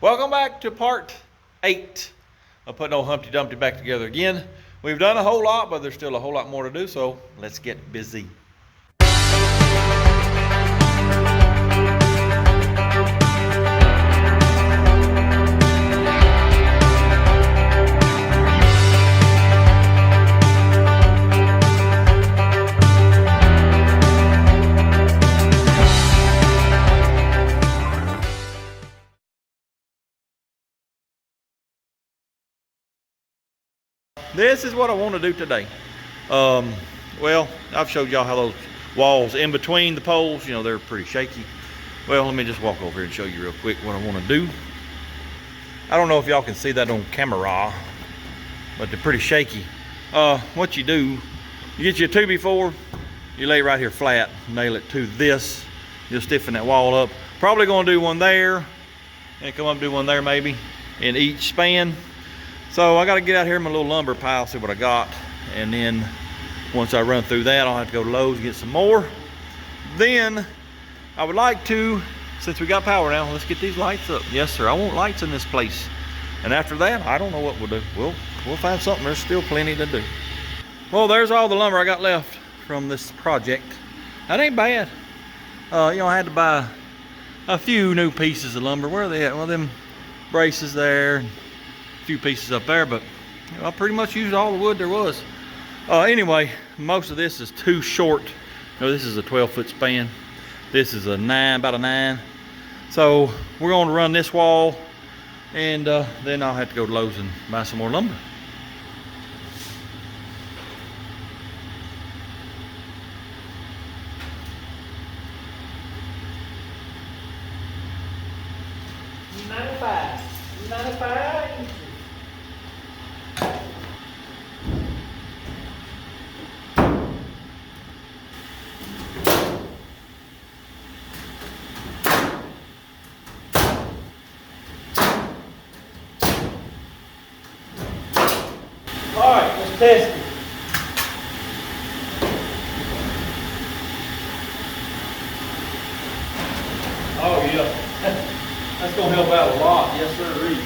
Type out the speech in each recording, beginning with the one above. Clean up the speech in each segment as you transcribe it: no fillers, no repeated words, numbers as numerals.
Welcome back to part 8 of putting old Humpty Dumpty back together again. We've done a whole lot, but there's still a whole lot more to do, so let's get busy. This is what I want to do today. Well, I've showed y'all how those walls in between the poles, you know, they're pretty shaky. Well, let me just walk over here and show you real quick what I want to do. I don't know if y'all can see that on camera, but they're pretty shaky. What you do, you get your 2x4, you lay it right here flat, nail it to this. You'll stiffen that wall up. Probably going to do one there, and come up and do one there maybe, in each span. So I got to get out here in my little lumber pile, see what I got, and then once I run through that, I'll have to go to Lowe's and get some more. Then I would like to, since we got power now, let's get these lights up. Yes, sir, I want lights in this place. And after that, I don't know what we'll do. We'll find something. There's still plenty to do. Well, there's all the lumber I got left from this project. That ain't bad. You know, I had to buy a few new pieces of lumber. Where are they at? Well, them braces there. Few pieces up there, but you know, I pretty much used all the wood there was. Anyway, most of this is too short. You know, this is a 12-foot span. This is a 9, about a 9. So we're going to run this wall, and then I'll have to go to Lowe's and buy some more lumber. Alright, let's test it. Oh yeah, that's going to help out a lot. Yes sir, read.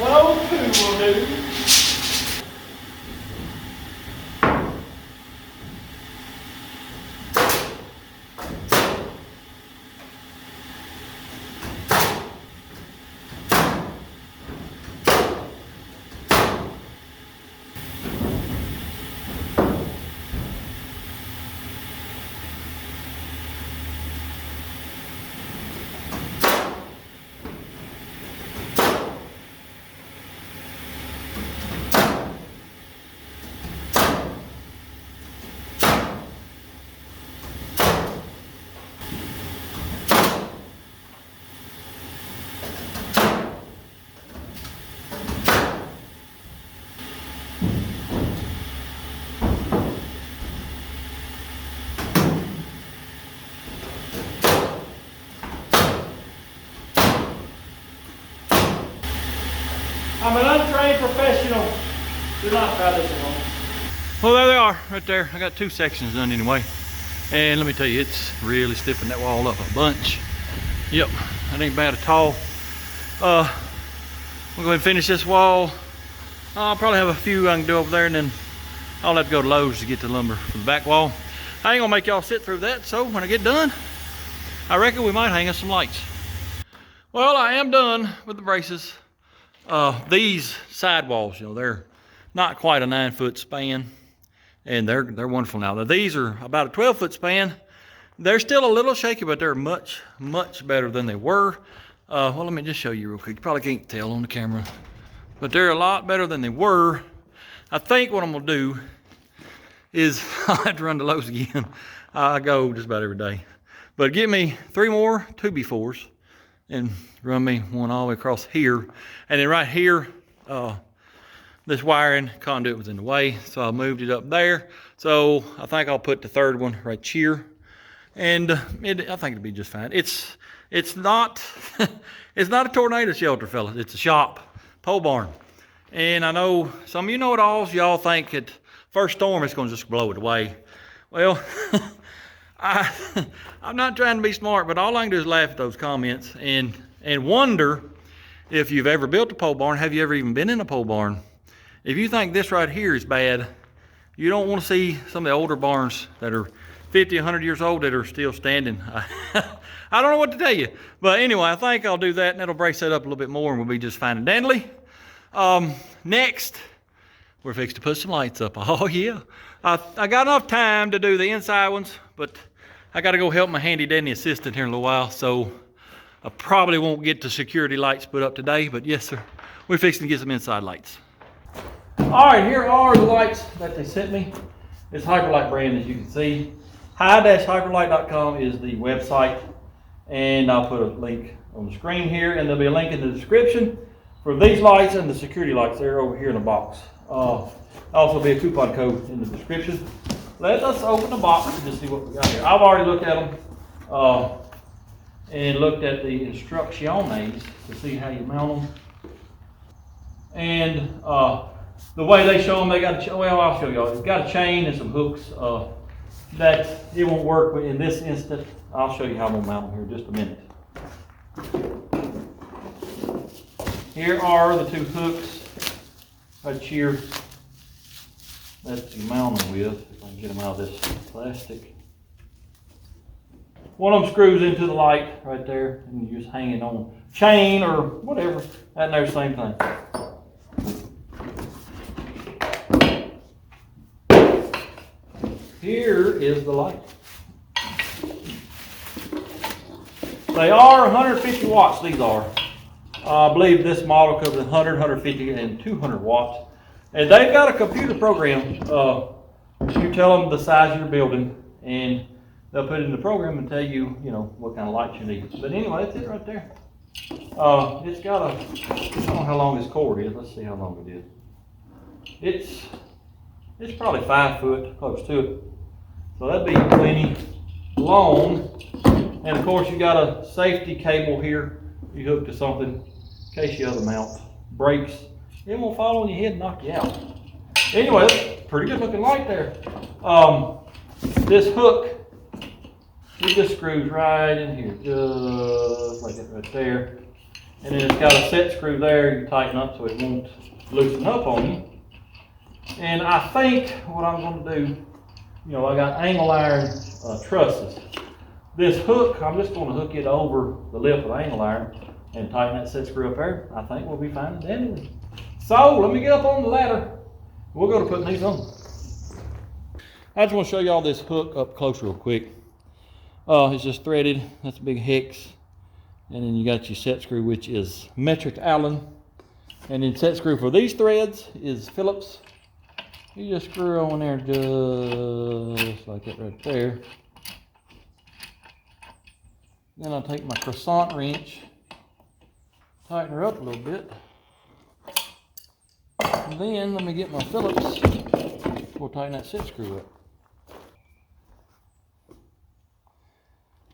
Well, 2 will do. I'm an untrained professional. Do not try this at home. Well, there they are, right there. I got 2 sections done anyway. And let me tell you, it's really stiffened that wall up a bunch. Yep, that ain't bad at all. We'll go ahead and finish this wall. I'll probably have a few I can do over there, and then I'll have to go to Lowe's to get the lumber for the back wall. I ain't gonna make y'all sit through that, so when I get done, I reckon we might hang us some lights. Well, I am done with the braces. These sidewalls, you know, they're not quite a 9-foot span, and they're wonderful now. These are about a 12-foot span. They're still a little shaky, but they're much better than they were. Well, let me just show you real quick. You probably can't tell on the camera, but they're a lot better than they were. I think what I'm gonna do is I'll have to run to Lowe's again. I go just about every day, but get me 3 more 2x4s and run me one all the way across here. And then right here, this wiring conduit was in the way, so I moved it up there. So I think I'll put the 3rd one right here, and I think it'll be just fine. It's not it's not a tornado shelter, fellas. It's a shop, pole barn. And I know some of you know-it-alls. Y'all think that first storm, it's gonna just blow it away. Well, I'm not trying to be smart, but all I can do is laugh at those comments and wonder if you've ever built a pole barn. Have you ever even been in a pole barn? If you think this right here is bad, you don't want to see some of the older barns that are 50, 100 years old that are still standing. I don't know what to tell you. But anyway, I think I'll do that, and that'll brace that up a little bit more, and we'll be just fine and dandy. Next, we're fixing to put some lights up. Oh, yeah. I got enough time to do the inside ones, but I got to go help my handy-dandy assistant here in a little while, so I probably won't get the security lights put up today, but yes, sir, we're fixing to get some inside lights. All right, here are the lights that they sent me. It's Hyperlite brand, as you can see. Hi-hyperlite.com is the website, and I'll put a link on the screen here, and there'll be a link in the description for these lights and the security lights. They're over here in the box. Also be a coupon code in the description. Let us open the box and just see what we got here. I've already looked at them and looked at the instructions to see how you mount them. And the way they show them, they got a, well, I'll show y'all. It's got a chain and some hooks that it won't work in this instant. I'll show you how I'm gonna mount them here in just a minute. Here are the two hooks right here that you mount them with. If I can get them out of this plastic. One of them screws into the light right there, and you just hang it on chain or whatever. That and there's the same thing. Here is the light. They are 150 watts, these are. I believe this model covers 100, 150, and 200 watts. And they've got a computer program. You tell them the size of your building, and they'll put it in the program and tell you, you know, what kind of lights you need. But anyway, that's it right there. It's got a, I don't know how long this cord is. Let's see how long it is. It's probably 5 foot, close to it. So that'd be plenty long. And of course you got a safety cable here you hook to something in case your other mount breaks. It won't fall on your head and knock you out. Anyway, that's a pretty good looking light there. This hook, it just screws right in here, just like that right there. And then it's got a set screw there you tighten up so it won't loosen up on you. And I think what I'm going to do, you know, I got angle iron trusses. This hook, I'm just going to hook it over the lip of the angle iron and tighten that set screw up there. I think we'll be fine and dandy. So let me get up on the ladder. We'll go to putting these on. I just want to show y'all this hook up close real quick. It's just threaded. That's a big hex. And then you got your set screw, which is metric Allen. And then set screw for these threads is Phillips. You just screw on there just like that right there. Then I'll take my croissant wrench, tighten her up a little bit. And then let me get my Phillips. We'll tighten that set screw up.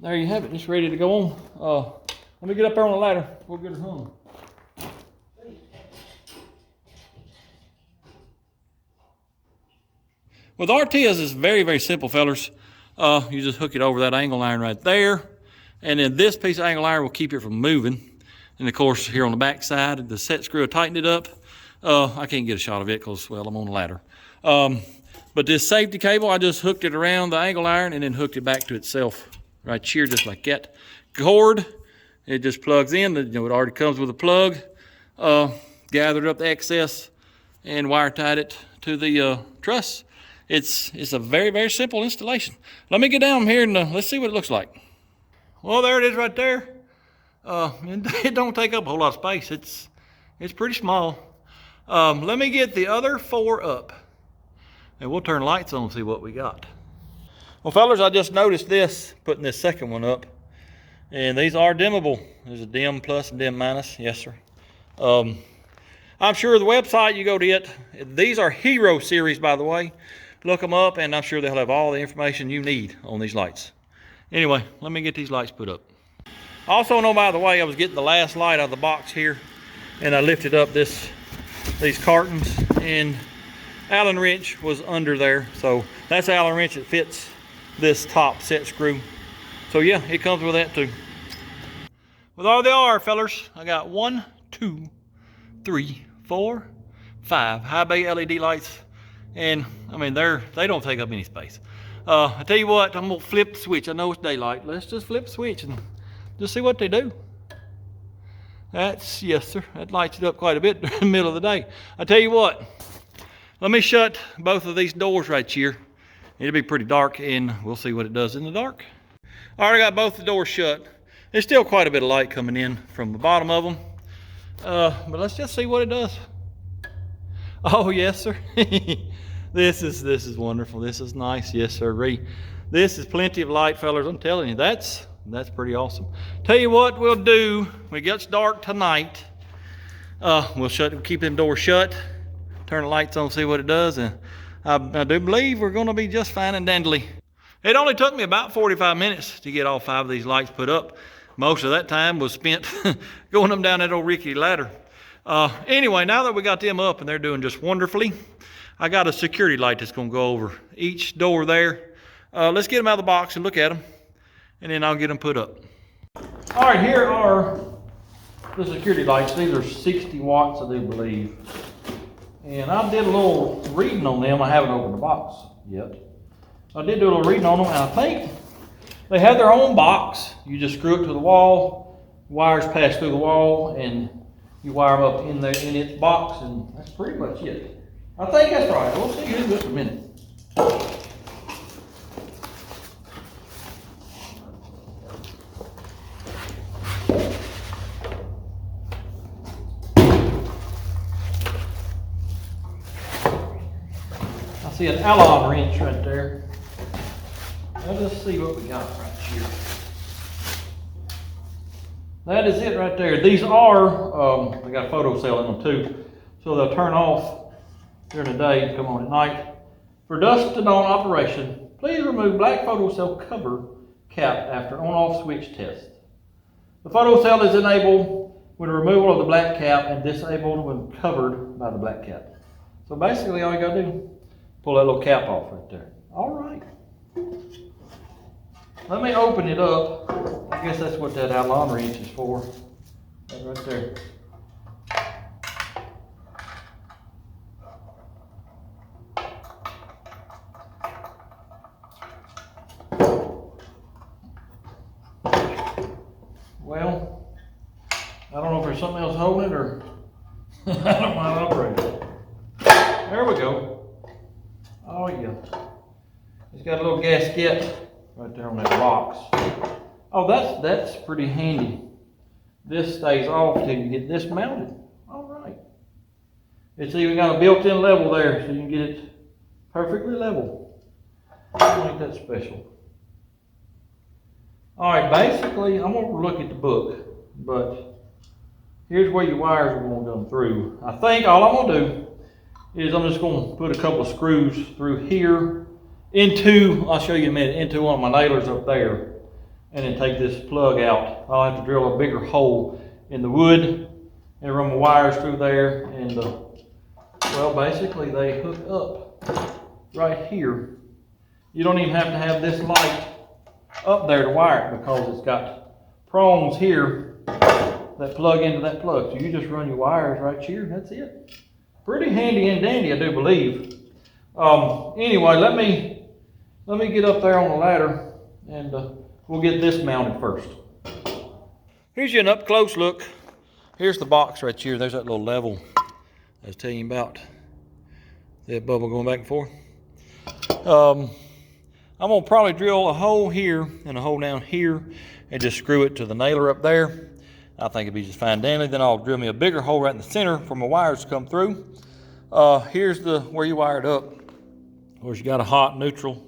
There you have it, it's ready to go on. Let me get up there on the ladder. We'll get her hung. With RTs, it's very, very simple, fellers. You just hook it over that angle iron right there. And then this piece of angle iron will keep it from moving. And of course, here on the back side, the set screw tightened it up. I can't get a shot of it because, well, I'm on the ladder. But this safety cable, I just hooked it around the angle iron and then hooked it back to itself right here, just like that. Cord, it just plugs in. You know, it already comes with a plug. Gathered up the excess and wire tied it to the truss. It's a very, very simple installation. Let me get down here and let's see what it looks like. Well, there it is right there. It don't take up a whole lot of space. It's pretty small. Let me get the other 4 up and we'll turn lights on and see what we got. Well, fellas, I just noticed this, putting this second one up, and these are dimmable. There's a dim plus and dim minus. Yes, sir. I'm sure the website you go to it, these are Hero series, by the way. Look them up and I'm sure they'll have all the information you need on these lights. Anyway, let me get these lights put up. Also, know, by the way, I was getting the last light out of the box here and I lifted up these cartons, and Allen wrench was under there, so that's the Allen wrench that fits this top set screw. So yeah, it comes with that too. With all they are, fellers, I got 1, 2, 3, 4, 5 high bay LED lights, and I mean they don't take up any space. I tell you what, I'm gonna flip the switch. I know it's daylight. Let's just flip the switch and just see what they do. That's, yes sir, that lights it up quite a bit in the middle of the day. I tell you what, let me shut both of these doors right here. It'll be pretty dark and we'll see what it does in the dark. I already got both the doors shut. There's still quite a bit of light coming in from the bottom of them. But let's just see what it does. Oh yes sir. This is wonderful. This is nice. Yes sir. This is plenty of light, fellas. I'm telling you, that's pretty awesome. Tell you what we'll do when it gets dark tonight. We'll keep them doors shut, turn the lights on, see what it does, and I do believe we're gonna be just fine and dandly. It only took me about 45 minutes to get all 5 of these lights put up. Most of that time was spent going them down that old rickety ladder. Anyway, now that we got them up and they're doing just wonderfully, I got a security light that's gonna go over each door there. Let's get them out of the box and look at them, and then I'll get them put up. All right, here are the security lights. These are 60 watts, I do believe. And I did a little reading on them. I haven't opened the box yet. I did do a little reading on them, and I think they have their own box. You just screw it to the wall, wires pass through the wall, and you wire them up in there in its box, and that's pretty much it. I think that's right. We'll see here in just a minute. I see an Allen wrench right there. Let's see what we got right here. That is it right there. These are, they got a photo cell in them too, so they'll turn off during the day and come on at night. For dusk to dawn operation, please remove black photo cell cover cap after on-off switch test. The photo cell is enabled with removal of the black cap and disabled when covered by the black cap. So basically all you gotta do, pull that little cap off right there. All right. Let me open it up. I guess that's what that Allen wrench is for. That right there. Well, I don't know if there's something else holding it or I don't know how to operate it. There we go. Oh yeah. It's got a little gasket right there on that box. Oh, that's pretty handy. This stays off till you get this mounted. All right. It's even got a built-in level there, so you can get it perfectly level. Ain't that special? All right, basically, I'm gonna look at the book, but here's where your wires are gonna come through. I think all I'm gonna do is I'm just gonna put a couple of screws through here into, I'll show you in a minute, into one of my nailers up there, and then take this plug out. I'll have to drill a bigger hole in the wood and run my wires through there, and well, basically they hook up right here. You don't even have to have this light up there to wire it because it's got prongs here that plug into that plug. So you just run your wires right here, and that's it. Pretty handy and dandy, I do believe. Anyway, let me get up there on the ladder, and we'll get this mounted first. Here's you an up close look. Here's the box right here. There's that little level I was telling you about. That bubble going back and forth. I'm gonna probably drill a hole here and a hole down here and just screw it to the nailer up there. I think it'd be just fine dandy. Then I'll drill me a bigger hole right in the center for my wires to come through. Here's where you wire it up. Of course, you got a hot, neutral,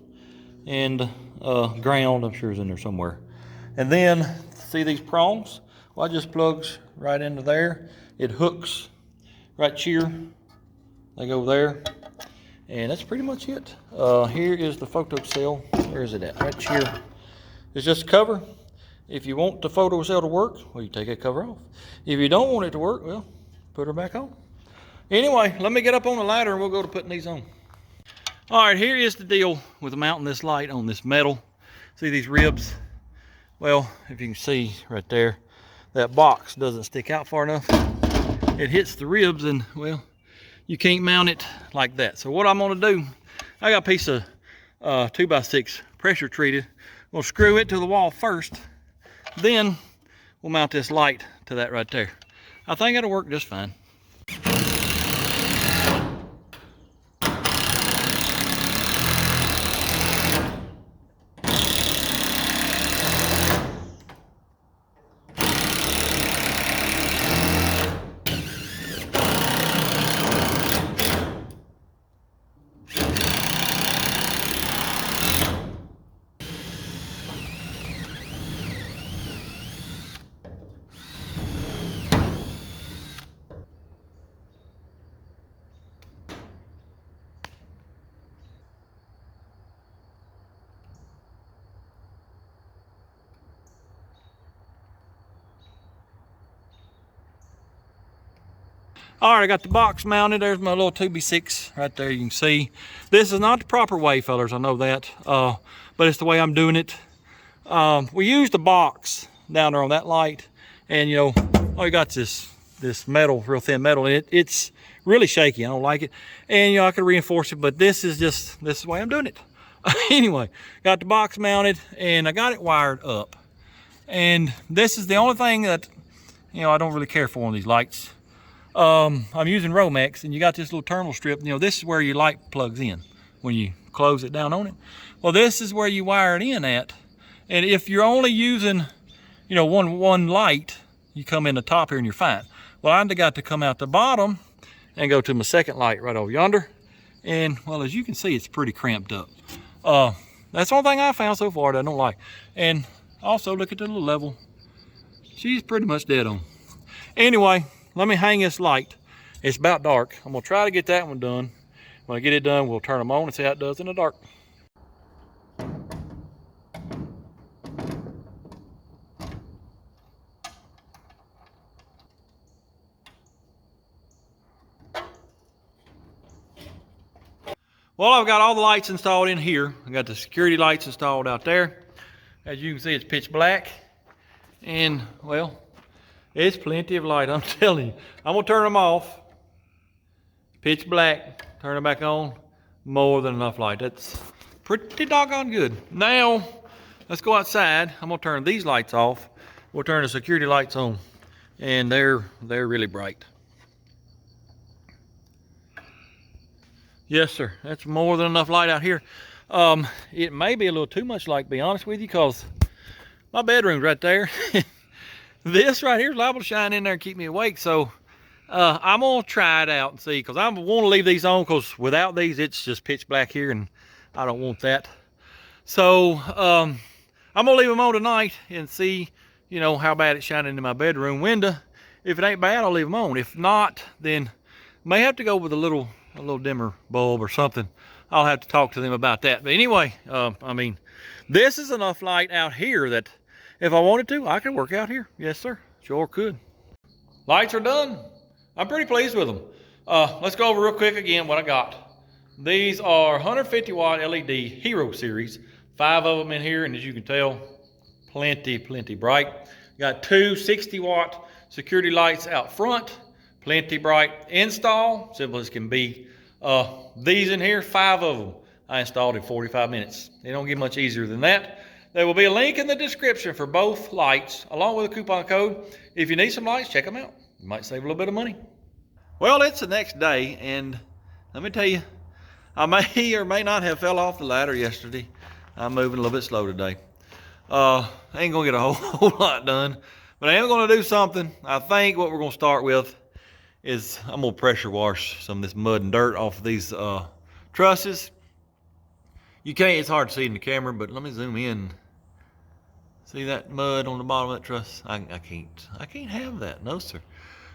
and ground, I'm sure is in there somewhere. And then, see these prongs? Well, it just plugs right into there. It hooks right here. They go there. And that's pretty much it. Here is the photo cell. Where is it at? Right here. It's just a cover. If you want the photo cell to work, well, you take that cover off. If you don't want it to work, well, put her back on. Anyway, let me get up on the ladder and we'll go to putting these on. All right, here is the deal with mounting this light on this metal. See these ribs? Well, if you can see right there, that box doesn't stick out far enough. It hits the ribs and, well, you can't mount it like that. So what I'm gonna do, I got a piece of 2x6 pressure treated. We'll screw it to the wall first, then we'll mount this light to that right there. I think it'll work just fine. All right, I got the box mounted. There's my little 2x6 right there. You can see this is not the proper way, fellas. I know that, but it's the way I'm doing it. We used a box down there on that light, and you know, all you got this metal, real thin metal, and it's really shaky. I don't like it, and you know, I could reinforce it, but this is the way I'm doing it. Anyway, got the box mounted, and I got it wired up. And this is the only thing that, you know, I don't really care for on these lights. I'm using Romex, and you got this little terminal strip. You know, this is where your light plugs in when you close it down on it. Well, this is where you wire it in at. And if you're only using, you know, one light, you come in the top here and you're fine. Well, I got to come out the bottom and go to my second light right over yonder. And well, as you can see, it's pretty cramped up. That's the only thing I found so far that I don't like. And also look at the little level. She's pretty much dead on. Anyway, let me hang this light. It's about dark. I'm gonna try to get that one done. When I get it done, we'll turn them on and see how it does in the dark. Well, I've got all the lights installed in here. I got the security lights installed out there. As you can see, it's pitch black. And, well, it's plenty of light, I'm telling you. I'm gonna turn them off. Pitch black, turn them back on. More than enough light. That's pretty doggone good. Now, let's go outside. I'm gonna turn these lights off. We'll turn the security lights on. And they're really bright. Yes, sir. That's more than enough light out here. It may be a little too much light, to be honest with you, because my bedroom's right there. This right here is liable to shine in there and keep me awake. So I'm gonna try it out and see, because I want to leave these on, because without these, it's just pitch black here, and I don't want that. So I'm gonna leave them on tonight and see, you know, how bad it's shining in my bedroom window. If it ain't bad, I'll leave them on. If not, then may have to go with a little dimmer bulb or something. I'll have to talk to them about that. But anyway, I mean, this is enough light out here that if I wanted to, I could work out here. Yes, sir. Sure could. Lights are done. I'm pretty pleased with them. Let's go over real quick again what I got. These are 150 watt LED Hero Series. 5 of them in here, and as you can tell, plenty bright. Got 2 60 watt security lights out front. Plenty bright. Install, simple as can be. These in here, 5 of them, I installed in 45 minutes. They don't get much easier than that. There will be a link in the description for both lights, along with a coupon code. If you need some lights, check them out. You might save a little bit of money. Well, it's the next day, and let me tell you, I may or may not have fell off the ladder yesterday. I'm moving a little bit slow today. I ain't gonna get a whole lot done, but I am gonna do something. I think what we're gonna start with is I'm gonna pressure wash some of this mud and dirt off of these trusses. You can't, it's hard to see in the camera, but let me zoom in. See that mud on the bottom of that truss? I can't have that, no sir.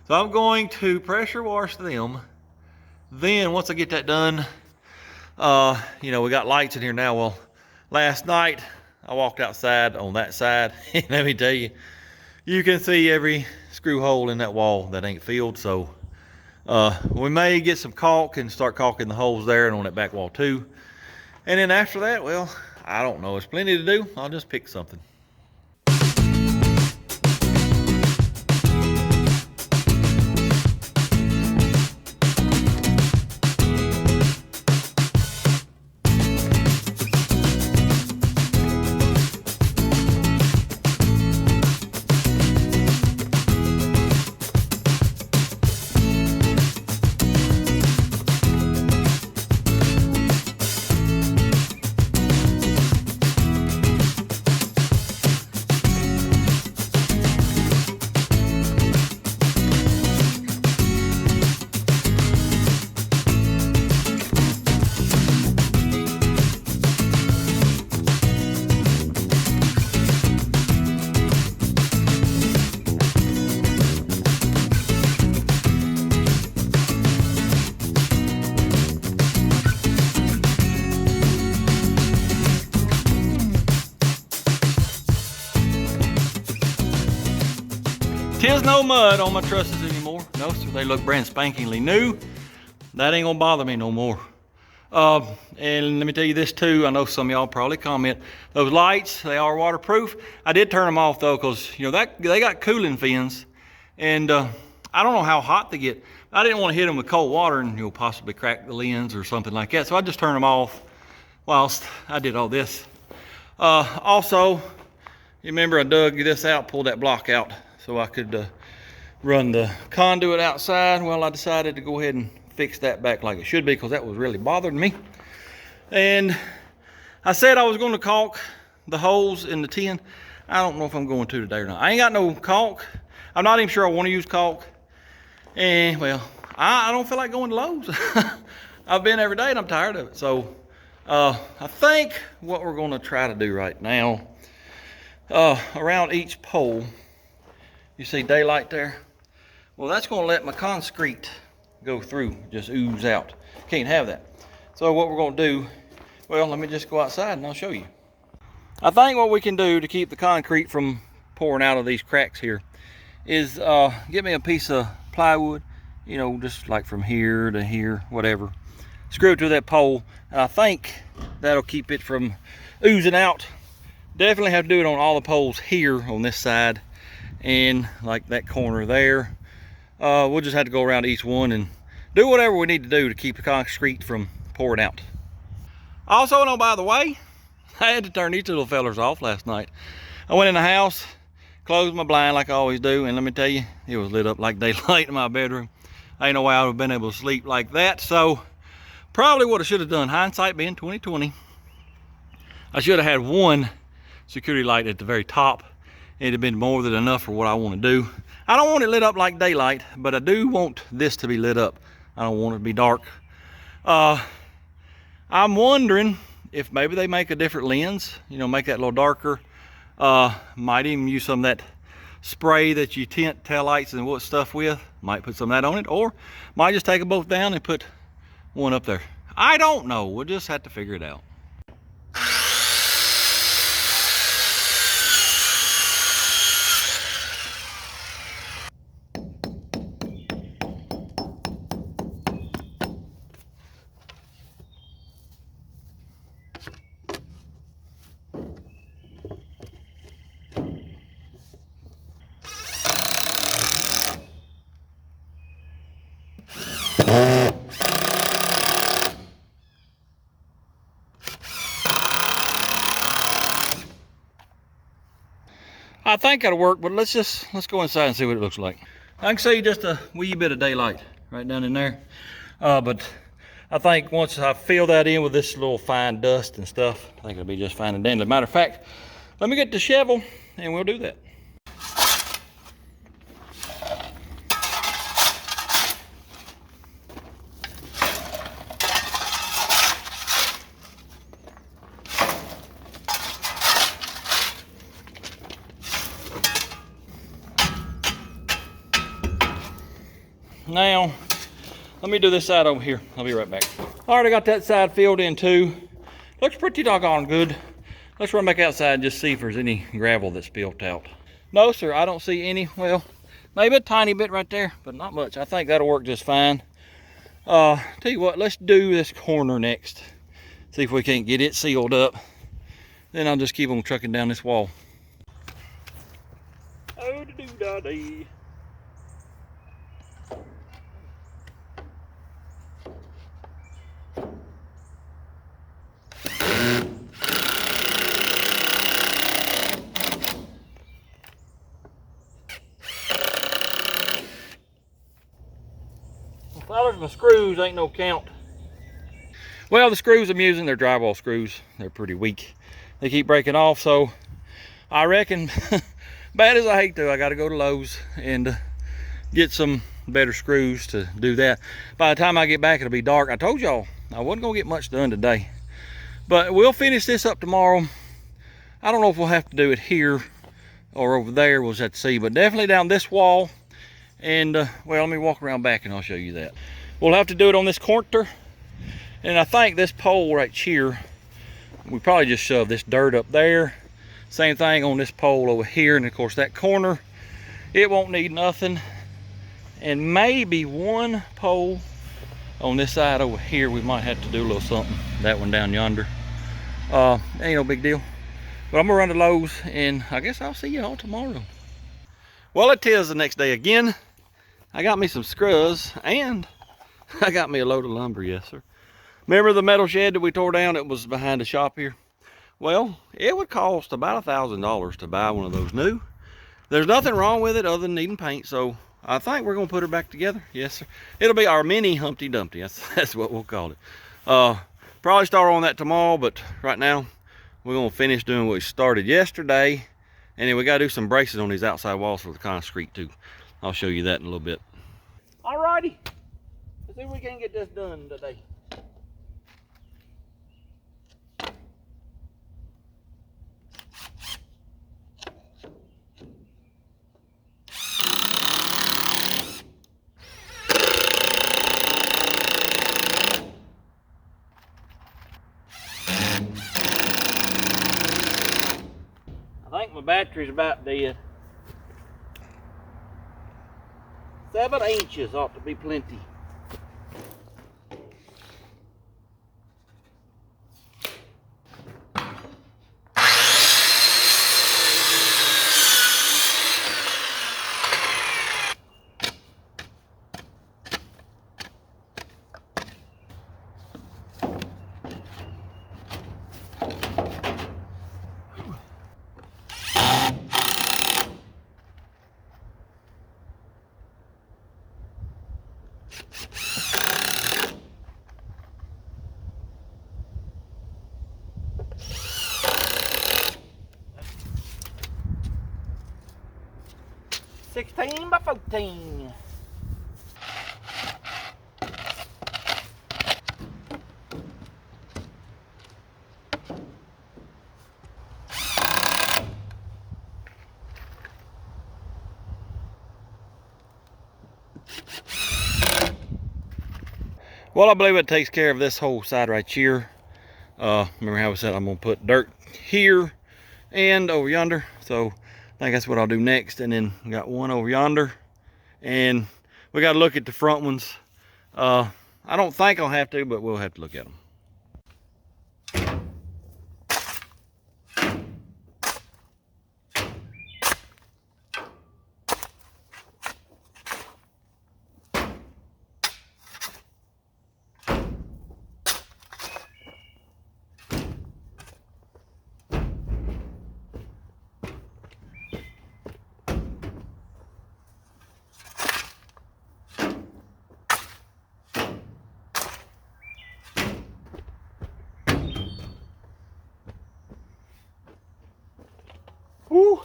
So I'm going to pressure wash them. Then once I get that done, you know, we got lights in here now. Well, last night I walked outside on that side, and let me tell you, you can see every screw hole in that wall that ain't filled. So We may get some caulk and start caulking the holes there and on that back wall too. And then after that, well, I don't know. There's plenty to do. I'll just pick something. Tis no mud on my trusses anymore. No, sir, they look brand spankingly new. That ain't gonna bother me no more. And let me tell you this too, I know some of y'all probably comment, those lights, they are waterproof. I did turn them off though, cause you know, they got cooling fins, and I don't know how hot they get. I didn't want to hit them with cold water and you'll possibly crack the lens or something like that. So I just turned them off whilst I did all this. Also, you remember I dug this out, pulled that block out so I could run the conduit outside. Well, I decided to go ahead and fix that back like it should be, because that was really bothering me. And I said I was going to caulk the holes in the tin. I don't know if I'm going to today or not. I ain't got no caulk. I'm not even sure I want to use caulk. And well, I don't feel like going to Lowe's. I've been every day and I'm tired of it. So I think what we're going to try to do right now, around each pole, you see daylight there? Well, that's going to let my concrete go through, just ooze out. Can't have that. So what we're going to do, well, let me just go outside and I'll show you. I think what we can do to keep the concrete from pouring out of these cracks here is get me a piece of plywood, you know, just like from here to here, whatever. Screw it to that pole, and I think that'll keep it from oozing out. Definitely have to do it on all the poles here on this side, and like that corner there. We'll just have to go around each one and do whatever we need to do to keep the concrete from pouring out. Also, no, by the way, I had to turn these little fellers off last night. I went in the house, closed my blind like I always do, and let me tell you, it was lit up like daylight in my bedroom. Ain't no way I would have been able to sleep like that. So probably what I should have done, hindsight being 2020, I should have had one security light at the very top. It'd have been more than enough for what I want to do. I don't want it lit up like daylight, but I do want this to be lit up. I don't want it to be dark. I'm wondering if maybe they make a different lens, you know, make that a little darker. Might even use some of that spray that you tint taillights and what stuff with. Might put some of that on it, or might just take them both down and put one up there. I don't know. We'll just have to figure it out. I think that'll work, but let's go inside and see what it looks like. I can see just a wee bit of daylight right down in there. But I think once I fill that in with this little fine dust and stuff, I think it'll be just fine and dandy. As a matter of fact, let me get the shovel and we'll do that. Now, let me do this side over here. I'll be right back. All right, I got that side filled in too. Looks pretty doggone good. Let's run back outside and just see if there's any gravel that's built out. No, sir, I don't see any. Well, Maybe a tiny bit right there, but not much. I think that'll work just fine. Tell you what, let's do this corner next. See if we can't get it sealed up. Then I'll just keep on trucking down this wall. Oh, da do da dee. Fellas, my screws ain't no count. Well, the screws I'm using, they're drywall screws. They're pretty weak. They keep breaking off, so I reckon, bad as I hate to, I gotta go to Lowe's and get some better screws to do that. By the time I get back, it'll be dark. I told y'all I wasn't gonna get much done today, but we'll finish this up tomorrow. I don't know if we'll have to do it here or over there. We'll just have to see, but definitely down this wall. And well, let me walk around back and I'll show you that. We'll have to do it on this corner, and I think this pole right here, we probably just shove this dirt up there. Same thing on this pole over here, and of course that corner, it won't need nothing. And maybe one pole on this side over here, we might have to do a little something. That one down yonder, ain't no big deal. But I'm gonna run to Lowe's, and I guess I'll see y'all tomorrow. Well, it is the next day again. I got me some screws, and I got me a load of lumber, yes sir. Remember the metal shed that we tore down? It was behind the shop here. Well, it would cost about $1,000 to buy one of those new. There's nothing wrong with it other than needing paint, so I think we're gonna put her back together, yes sir. It'll be our mini Humpty Dumpty, that's what we'll call it. Probably start on that tomorrow, but right now, we're gonna finish doing what we started yesterday. And then we gotta do some braces on these outside walls for the concrete too. I'll show you that in a little bit. Alrighty, let's see if we can get this done today. I think my battery's about dead. 7 inches ought to be plenty. $16 by $14. Well, I believe it takes care of this whole side right here. Remember how I said I'm gonna put dirt here and over yonder, so I think that's what I'll do next. And then we got one over yonder, and we got to look at the front ones. I don't think I'll have to, but we'll have to look at them. Woo!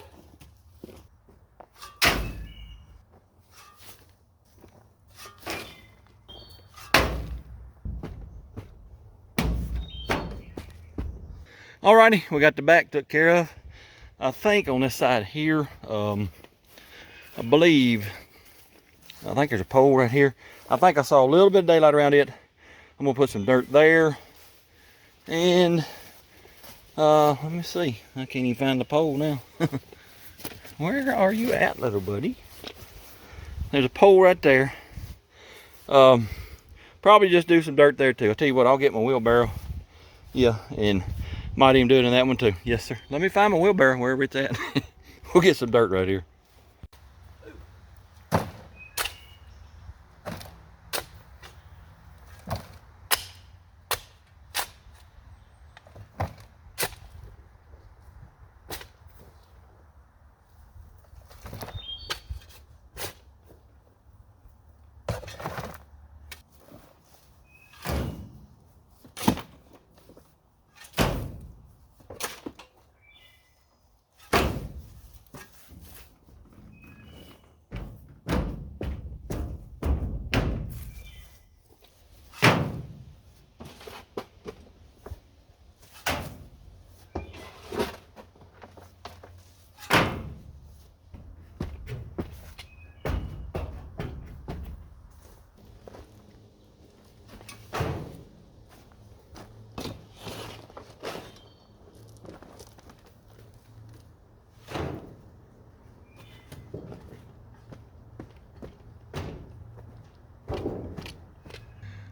Alrighty, we got the back took care of. I think on this side here, I think there's a pole right here. I think I saw a little bit of daylight around it. I'm gonna put some dirt there. And let me see. I can't even find the pole now. Where are you at, little buddy? There's a pole right there. Probably just do some dirt there too. I'll tell you what, I'll get my wheelbarrow. Yeah, and might even do it in that one too. Yes, sir. Let me find my wheelbarrow wherever it's at. We'll get some dirt right here.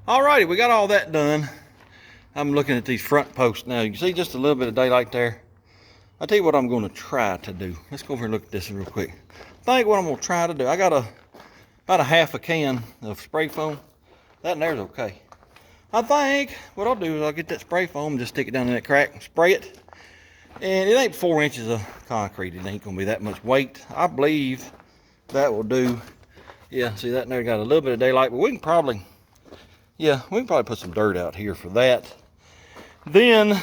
Alrighty, we got all that done. I'm looking at these front posts now. You can see just a little bit of daylight there. I'll tell you what I'm going to try to do. Let's go over and look at this real quick. I think what I'm going to try to do, I got about a half a can of spray foam. That in there's okay. I think what I'll do is I'll get that spray foam and just stick it down in that crack and spray it. And it ain't 4 inches of concrete. It ain't going to be that much weight. I believe that will do. Yeah, see that in there got a little bit of daylight, but we can probably put some dirt out here for that. Then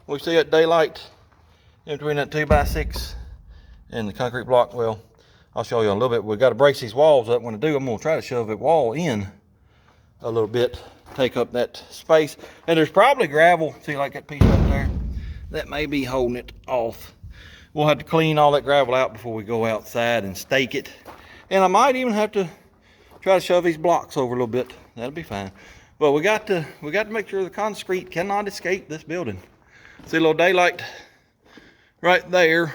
we see that daylight in between that 2x6 and the concrete block. Well, I'll show you in a little bit. We've got to brace these walls up. When I do, I'm going to try to shove that wall in a little bit, take up that space. And there's probably gravel. See, like that piece up there? That may be holding it off. We'll have to clean all that gravel out before we go outside and stake it. And I might even have to try to shove these blocks over a little bit. That'll be fine. But we got to make sure the concrete cannot escape this building. See a little daylight right there.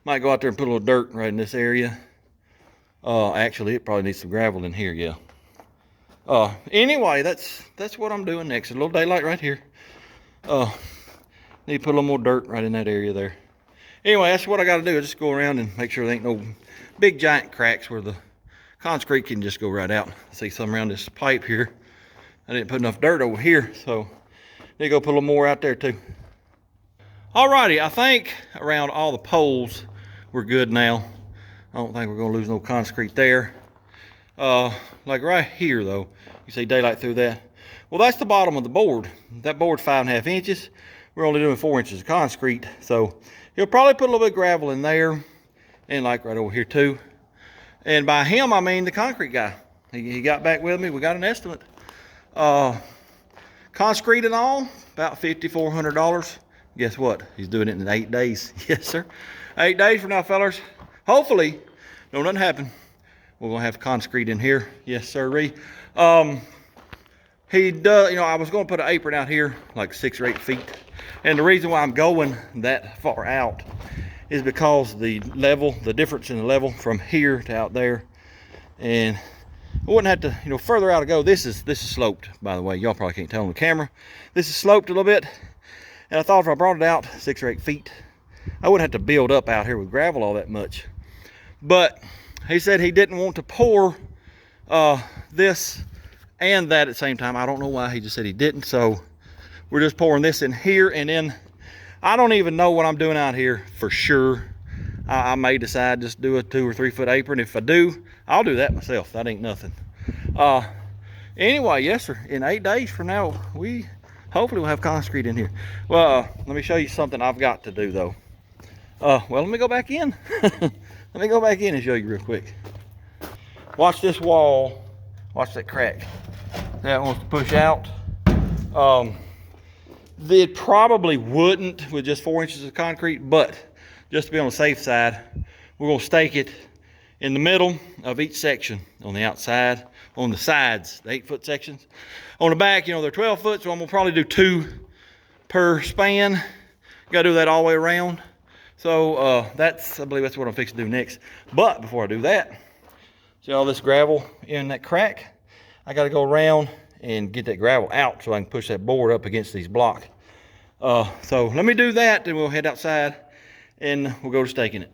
Might go out there and put a little dirt right in this area. Actually, it probably needs some gravel in here, yeah. Anyway, that's what I'm doing next. A little daylight right here. Need to put a little more dirt right in that area there. Anyway, that's what I got to do. I just go around and make sure there ain't no big giant cracks where the concrete can just go right out. See some around this pipe here. I didn't put enough dirt over here, so need to go put a little more out there too. Alrighty, I think around all the poles we're good now. I don't think we're gonna lose no concrete there. Like right here though, you see daylight through that. Well, that's the bottom of the board. That board's 5.5 inches. We're only doing 4 inches of concrete, so you'll probably put a little bit of gravel in there, and like right over here too. And by him, I mean the concrete guy. He got back with me. We got an estimate. Concrete and all, about $5,400. Guess what? He's doing it in 8 days. Yes, sir. 8 days from now, fellas. Hopefully, no nothing happen. We're gonna have concrete in here. Yes, sir. He does. You know, I was gonna put an apron out here, like 6 or 8 feet. And the reason why I'm going that far out is because the difference in the level from here to out there, and I wouldn't have to, you know, further out to go. This is sloped, by the way. Y'all probably can't tell on the camera. This is sloped a little bit, and I thought if I brought it out 6 or 8 feet, I wouldn't have to build up out here with gravel all that much. But he said he didn't want to pour this and that at the same time. I don't know why. He just said he didn't. So we're just pouring this in here, and then I don't even know what I'm doing out here for sure. I may decide just do a 2 or 3 foot apron. If I do, I'll do that myself. That ain't nothing. Anyway, yes, sir. In 8 days from now, we hopefully will have concrete in here. Well, let me show you something I've got to do though. Well, let me go back in. Let me go back in and show you real quick. Watch this wall. Watch that crack. That wants to push out. It probably wouldn't with just 4 inches of concrete, but just to be on the safe side, we're gonna stake it in the middle of each section, on the outside, on the sides, the 8 foot sections. On the back, you know, they're 12 foot, so I'm gonna probably do 2 per span. Gotta do that all the way around. So I believe that's what I'm fixing to do next. But before I do that, See all this gravel in that crack? I got to go around and get that gravel out so I can push that board up against these blocks. So let me do that, then we'll head outside and we'll go to staking it.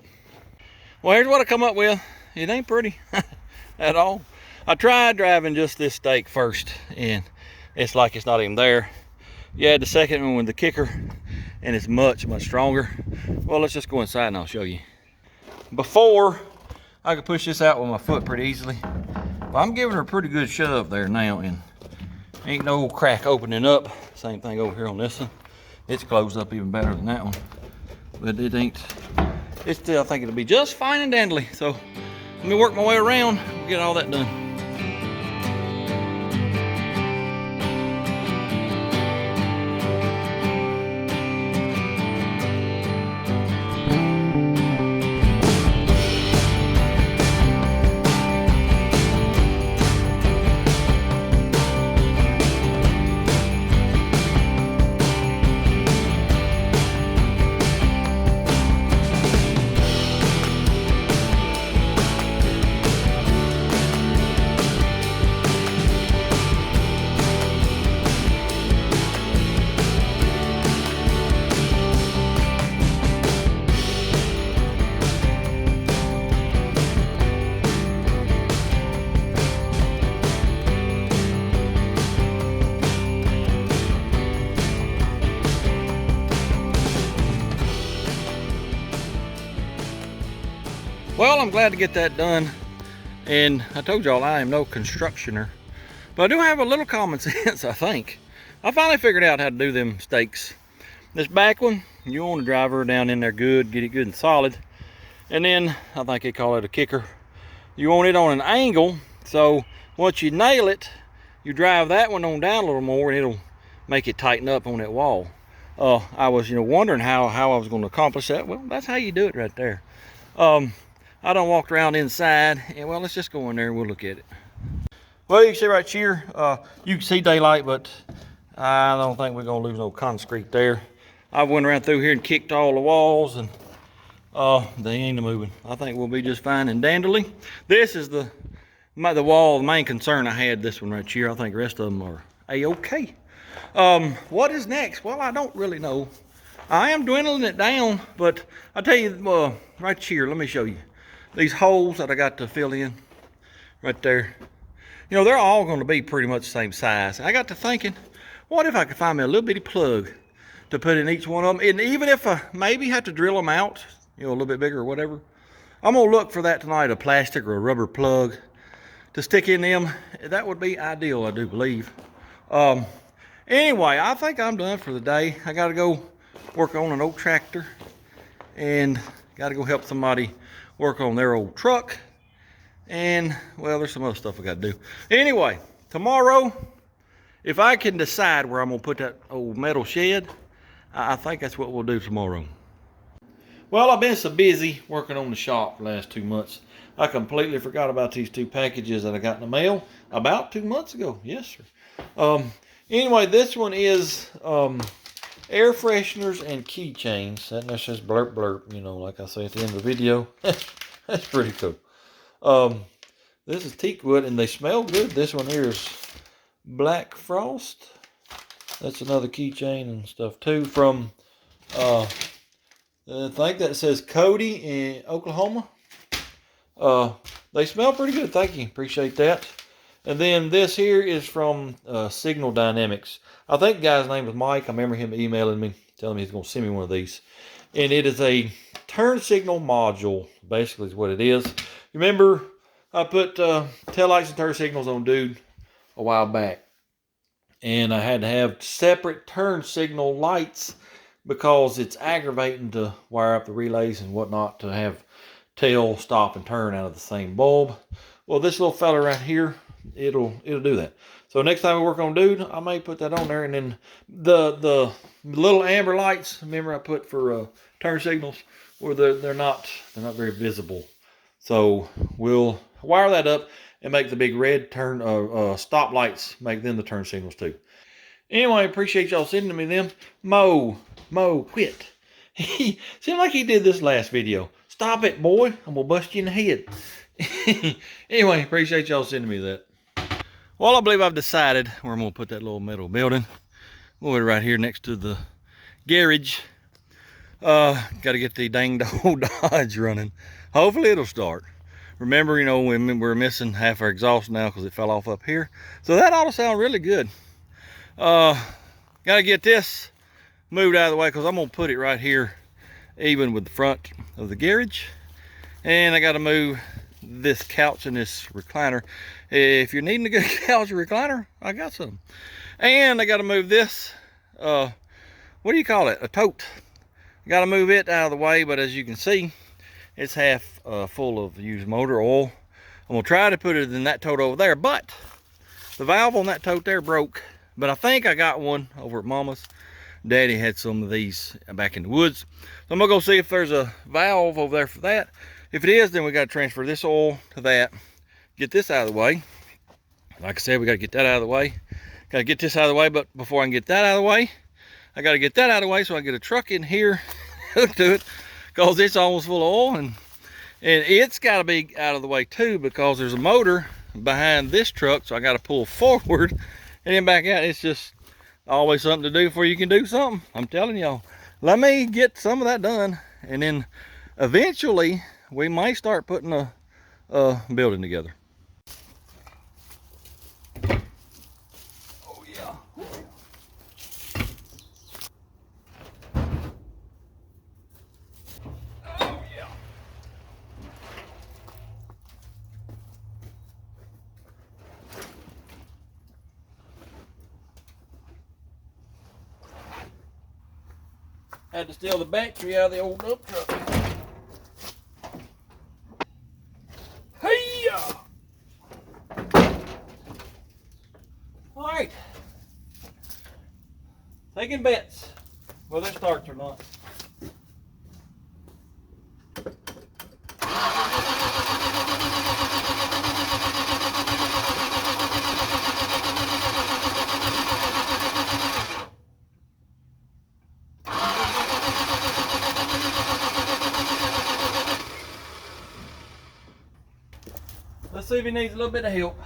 Well, here's what I come up with. It ain't pretty at all. I tried driving just this stake first and it's like it's not even there. You add the second one with the kicker and it's much stronger. Well, let's just go inside and I'll show you. Before, I could push this out with my foot pretty easily. But I'm giving her a pretty good shove there now, and ain't no crack opening up. Same thing over here on this one. It's closed up even better than that one. But it ain't, it's still, I think it'll be just fine and dandly. So let me work my way around and get all that done. Well, I'm glad to get that done. And I told y'all I am no constructioner, but I do have a little common sense, I think. I finally figured out how to do them stakes. This back one, you want to drive her down in there good, get it good and solid. And then, I think they call it a kicker. You want it on an angle, so once you nail it, you drive that one on down a little more and it'll make it tighten up on that wall. I was wondering how I was going to accomplish that. Well, that's how you do it right there. I done walked around inside, and well, let's just go in there and we'll look at it. Well, you can see right here, you can see daylight, but I don't think we're gonna lose no concrete there. I went around through here and kicked all the walls, and they ain't moving. I think we'll be just fine and dandly. This is the wall, the main concern I had, this one right here. I think the rest of them are a-okay. What is next? Well, I don't really know. I am dwindling it down, but I'll tell you, right here, let me show you. These holes that I got to fill in right there, they're all going to be pretty much the same size. I got to thinking, what if I could find me a little bitty plug to put in each one of them? And even if I maybe have to drill them out, a little bit bigger or whatever, I'm going to look for that tonight, a plastic or a rubber plug to stick in them. That would be ideal, I do believe. Anyway, I think I'm done for the day. I got to go work on an old tractor and got to go help somebody work on their old truck, and well, there's some other stuff I got to do. Anyway, tomorrow, if I can decide where I'm gonna put that old metal shed, I think that's what we'll do tomorrow. Well, I've been so busy working on the shop the last 2 months, I completely forgot about these 2 packages that I got in the mail about 2 months ago. Yes, sir. Anyway, this one is air fresheners and keychains. And that's just blurp blurp, like I say at the end of the video. That's pretty cool. This is teak wood and they smell good. This one here is Black Frost. That's another keychain and stuff too from I think that says Cody in Oklahoma. They smell pretty good. Thank you. Appreciate that. And then this here is from Signal Dynamics. I think the guy's name is Mike. I remember him emailing me, telling me he's going to send me one of these. And it is a turn signal module, basically is what it is. Remember, I put taillights and turn signals on Dude a while back. And I had to have separate turn signal lights because it's aggravating to wire up the relays and whatnot to have tail, stop, and turn out of the same bulb. Well, this little fella right here, it'll do that. So next time we work on Dude, I may put that on there. And then the little amber lights, remember I put for turn signals, where they're not very visible. So we'll wire that up and make the big red turn stop lights, make them the turn signals too. Anyway, appreciate y'all sending me them. Mo, quit. He seemed like he did this last video. Stop it, boy. I'm gonna bust you in the head. Anyway, appreciate y'all sending me that. Well, I believe I've decided where I'm gonna put that little metal building. We'll put it right here next to the garage. Got to get the dang old Dodge running. Hopefully it'll start. Remember, you know, we're missing half our exhaust now because it fell off up here. So that ought to sound really good. Got to get this moved out of the way because I'm gonna put it right here, even with the front of the garage. And I got to move this couch and this recliner. If you're needing a good couch or recliner, I got some. And I got to move this, what do you call it? A tote. Got to move it out of the way, but as you can see, it's half full of used motor oil. I'm gonna try to put it in that tote over there, but the valve on that tote there broke. But I think I got one over at Mama's. Daddy had some of these back in the woods. So I'm gonna go see if there's a valve over there for that. If it is, then we got to transfer this oil to that, get this out of the way. Like I said, we got to get that out of the way. Got to get this out of the way, but before I can get that out of the way, I got to get that out of the way so I can get a truck in here hooked to it, because it's almost full of oil, and it's got to be out of the way too, because there's a motor behind this truck, so I got to pull forward and then back out. It's just always something to do before you can do something. I'm telling y'all. Let me get some of that done, and then eventually we might start putting a building together. Oh yeah. Oh yeah. Had to steal the battery out of the old dump truck. All right, taking bets, whether it starts or not. Let's see if he needs a little bit of help.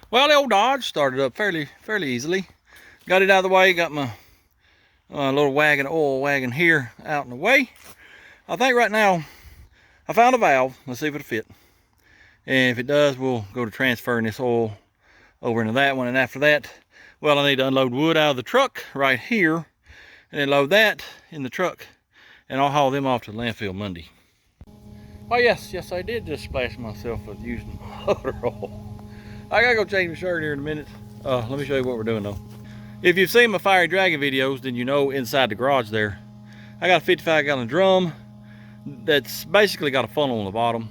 Well, the old Dodge started up fairly easily. Got it out of the way, got my little oil wagon here out in the way. I think right now I found a valve. Let's see if it'll fit. And if it does, we'll go to transferring this oil over into that one. And after that, well, I need to unload wood out of the truck right here and then load that in the truck. And I'll haul them off to the landfill Monday. Oh yes, I did just splash myself with using motor oil. I gotta go change my shirt here in a minute. Let me show you what we're doing though. If you've seen my Fiery Dragon videos, then you know inside the garage there, I got a 55-gallon drum that's basically got a funnel on the bottom,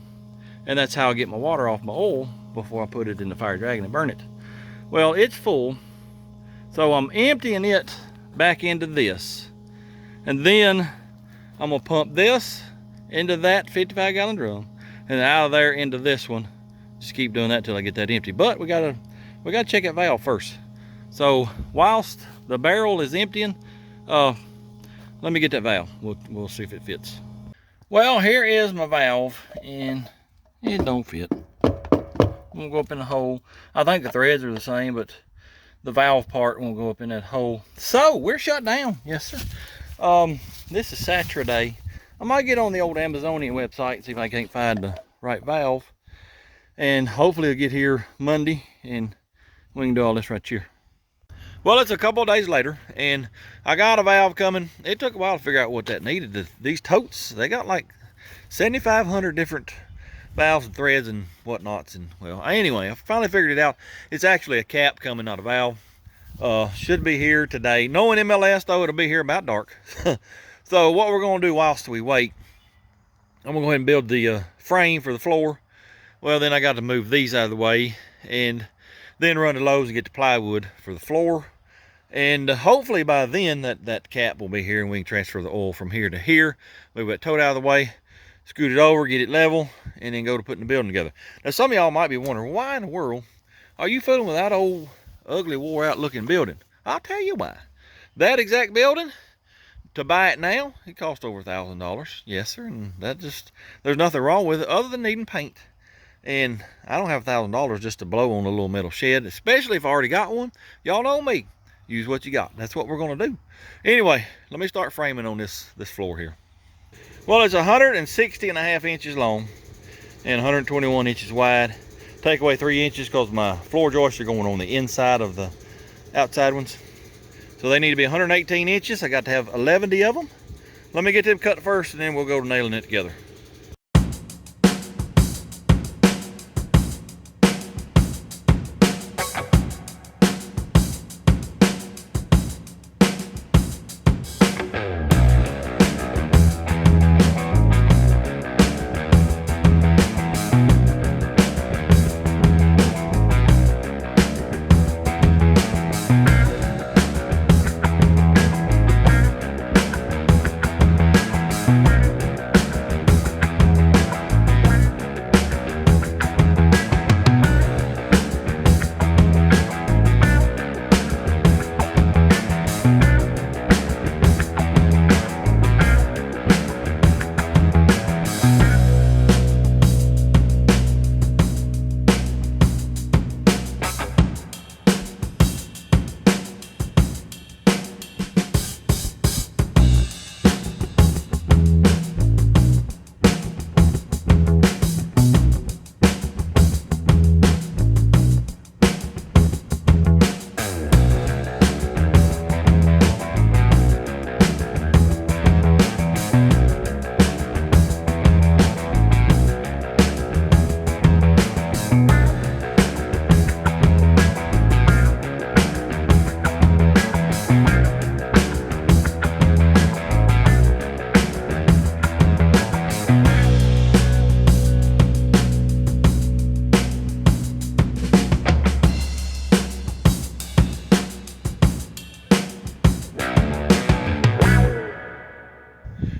and that's how I get my water off my oil before I put it in the fire dragon and burn it. Well, it's full, so I'm emptying it back into this, and then I'm gonna pump this into that 55-gallon drum, and out of there into this one. Just keep doing that till I get that empty. But we gotta check that valve first. So whilst the barrel is emptying, let me get that valve. We'll see if it fits. Well, here is my valve, and it don't fit. I'm gonna go up in the hole. I think the threads are the same, but the valve part won't go up in that hole. So we're shut down. Yes, sir. This is Saturday. I might get on the old Amazonian website and see if I can't find the right valve, and hopefully it'll get here Monday and we can do all this right here. Well, it's a couple of days later, and I got a valve coming. It took a while to figure out what that needed. These totes, they got like 7,500 different valves and threads and whatnots, and well, anyway, I finally figured it out. It's actually a cap coming, not a valve. Should be here today. Knowing MLS though, it'll be here about dark. So what we're gonna do whilst we wait, I'm gonna go ahead and build the frame for the floor. Well, then I got to move these out of the way, and then run to Lowe's and get the plywood for the floor. And hopefully by then that cap will be here, and we can transfer the oil from here to here. Move that tote out of the way, scoot it over, get it level, and then go to putting the building together. Now some of y'all might be wondering, why in the world are you fooling with that old ugly wore out looking building? I'll tell you why. That exact building, to buy it now, it cost over $1,000. Yes sir, and there's nothing wrong with it other than needing paint. And I don't have $1,000 just to blow on a little metal shed, especially if I already got one. Y'all know me, use what you got. That's what we're gonna do. Anyway, let me start framing on this floor here. Well, it's 160.5 inches long and 121 inches wide. Take away 3 inches because my floor joists are going on the inside of the outside ones. So they need to be 118 inches. I got to have 11 of them. Let me get them cut first, and then we'll go to nailing it together.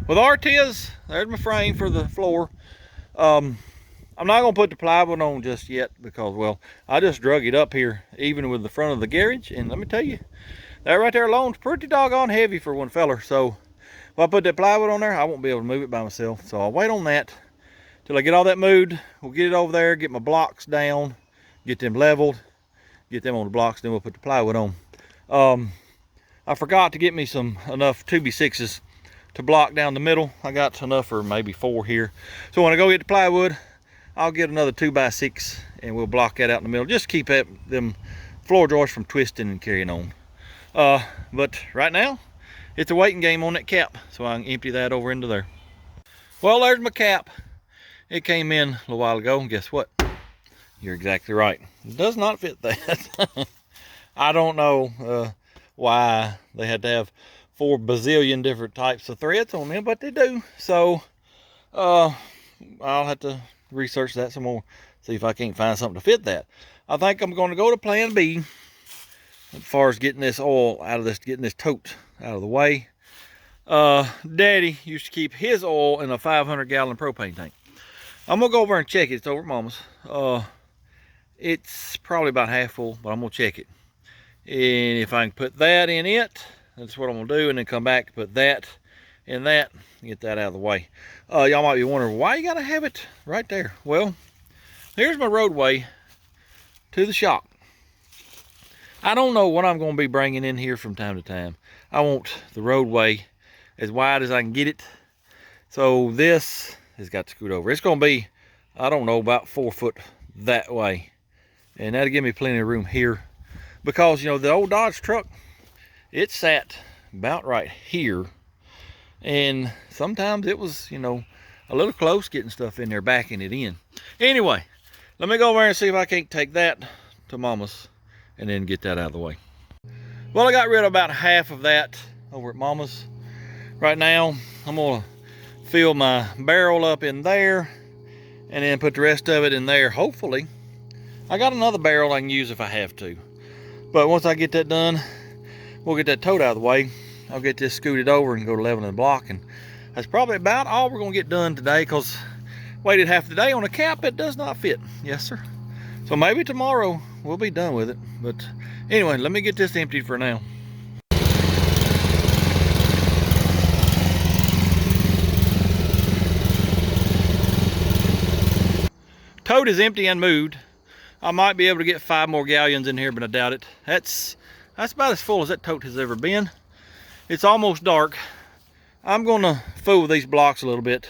Well, there it is. There's my frame for the floor. I'm not gonna put the plywood on just yet because, well, I just drug it up here even with the front of the garage, and let me tell you, that right there alone is pretty doggone heavy for one feller. So if I put that plywood on there, I won't be able to move it by myself. So I'll wait on that till I get all that moved. We'll get it over there, get my blocks down, get them leveled, get them on the blocks, then we'll put the plywood on. I forgot to get me enough 2x6s to block down the middle. I got enough for maybe 4 here. So when I go get the plywood, I'll get another 2x6 and we'll block that out in the middle. Just keep them floor joists from twisting and carrying on. But right now, it's a waiting game on that cap. So I can empty that over into there. Well, there's my cap. It came in a little while ago, and guess what? You're exactly right. It does not fit that. I don't know why they had to have 4 bazillion different types of threads on them, but they do. So I'll have to research that some more, see if I can't find something to fit that. I think I'm going to go to plan B as far as getting this oil out of this, getting this tote out of the way. Daddy used to keep his oil in a 500-gallon propane tank. I'm gonna go over and check it. It's over at Mama's. It's probably about half full, but I'm gonna check it. And if I can put that in it, that's what I'm gonna do, and then come back, put that in that, get that out of the way. Y'all might be wondering, why you gotta have it right there? Well, here's my roadway to the shop. I don't know what I'm gonna be bringing in here from time to time. I want the roadway as wide as I can get it. So this has got to scoot over. It's gonna be, I don't know, about 4 foot that way. And that'll give me plenty of room here. Because, you know, the old Dodge truck, it sat about right here. And sometimes it was, you know, a little close getting stuff in there, backing it in. Anyway, let me go over and see if I can't take that to Mama's and then get that out of the way. Well, I got rid of about half of that over at Mama's. Right now, I'm gonna fill my barrel up in there and then put the rest of it in there. Hopefully, I got another barrel I can use if I have to. But once I get that done, we'll get that tote out of the way. I'll get this scooted over and go to leveling the block, and that's probably about all we're gonna get done today, because waited half the day on a cap, it does not fit. Yes, sir. So maybe tomorrow we'll be done with it. But anyway, let me get this emptied for now. Tote is empty and moved. I might be able to get 5 more galleons in here, but I doubt it. That's about as full as that tote has ever been. It's almost dark. I'm gonna fool with these blocks a little bit,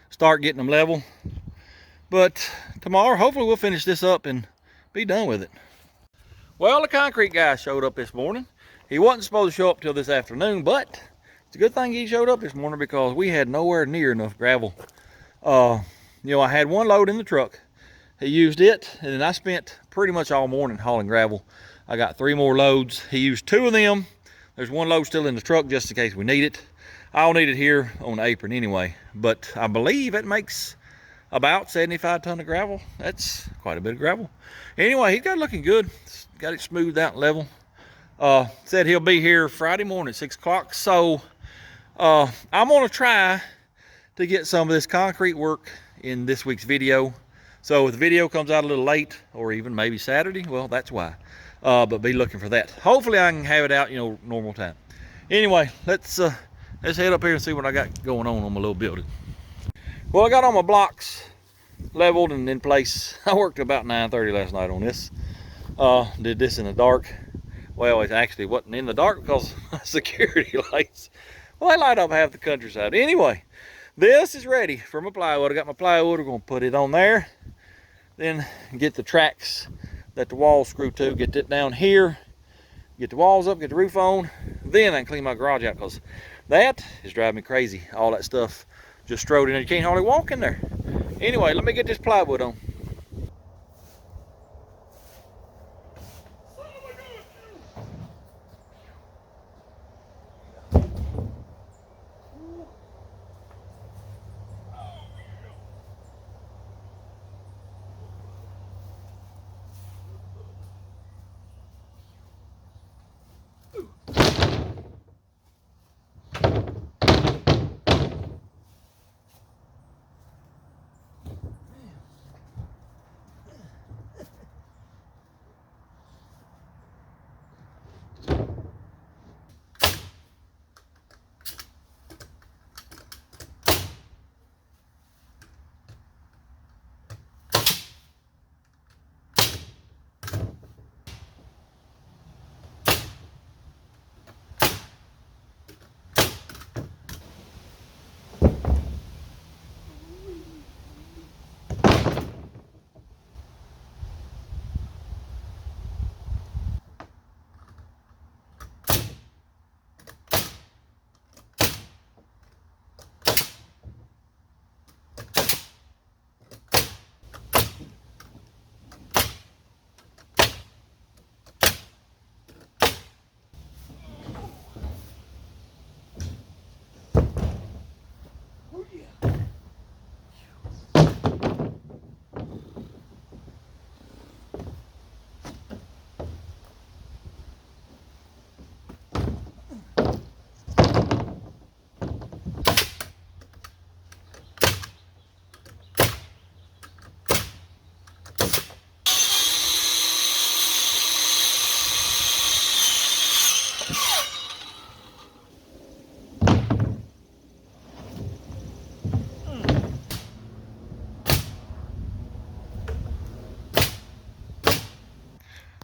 start getting them level. But tomorrow, hopefully we'll finish this up and be done with it. Well, the concrete guy showed up this morning. He wasn't supposed to show up till this afternoon, but it's a good thing he showed up this morning, because we had nowhere near enough gravel. You know, I had 1 load in the truck. He used it, and then I spent pretty much all morning hauling gravel. I got 3 more loads. He used 2 of them. There's 1 load still in the truck just in case we need it. I'll need it here on the apron anyway, but I believe it makes about 75 ton of gravel. That's quite a bit of gravel. Anyway, he's got it looking good. Got it smoothed out and level. Said he'll be here Friday morning at 6 o'clock. So I'm gonna try to get some of this concrete work in this week's video. So if the video comes out a little late, or even maybe Saturday, well, that's why. But be looking for that. Hopefully I can have it out, you know, normal time. Anyway, let's head up here and see what I got going on my little building. Well, I got all my blocks leveled and in place. I worked about 9:30 last night on this. Did this in the dark. Well, it actually wasn't in the dark because security lights. Well, they light up half the countryside. Anyway, this is ready for my plywood. I got my plywood. We're gonna put it on there. Then get the tracks that the walls screw to, get that down here, get the walls up, get the roof on. Then I can clean my garage out, because that is driving me crazy. All that stuff just strode in there. You can't hardly walk in there. Anyway, let me get this plywood on.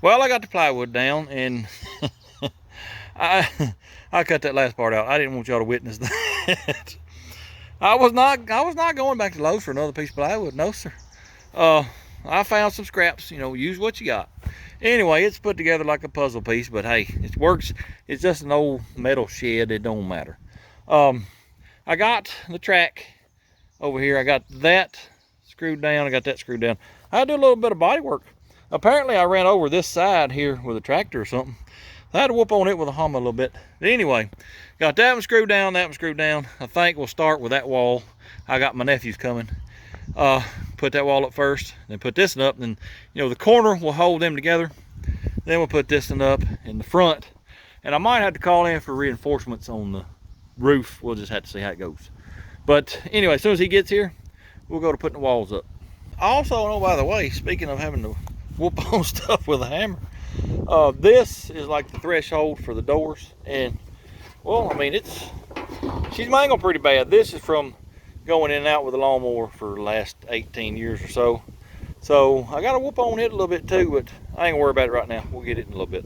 Well, I got the plywood down, and I cut that last part out. I didn't want y'all to witness that. I was not going back to Lowe's for another piece of plywood. No, sir. I found some scraps. You know, use what you got. Anyway, it's put together like a puzzle piece, but hey, it works. It's just an old metal shed. It don't matter. I got the track over here. I got that screwed down. I got that screwed down. I had to do a little bit of body work. Apparently, I ran over this side here with a tractor or something. I had to whoop on it with a Hummer a little bit. But anyway, got that one screwed down, that one screwed down. I think we'll start with that wall. I got my nephews coming. Put that wall up first, then put this one up. Then, you know, the corner will hold them together. Then we'll put this one up in the front. And I might have to call in for reinforcements on the roof. We'll just have to see how it goes. But anyway, as soon as he gets here, we'll go to putting the walls up. I also know, by the way, speaking of having to whoop on stuff with a hammer, this is like the threshold for the doors. And, well, I mean, she's mangled pretty bad. This is from going in and out with a lawnmower for the last 18 years or so. So I got to whoop on it a little bit too, but I ain't gonna worry about it right now. We'll get it in a little bit.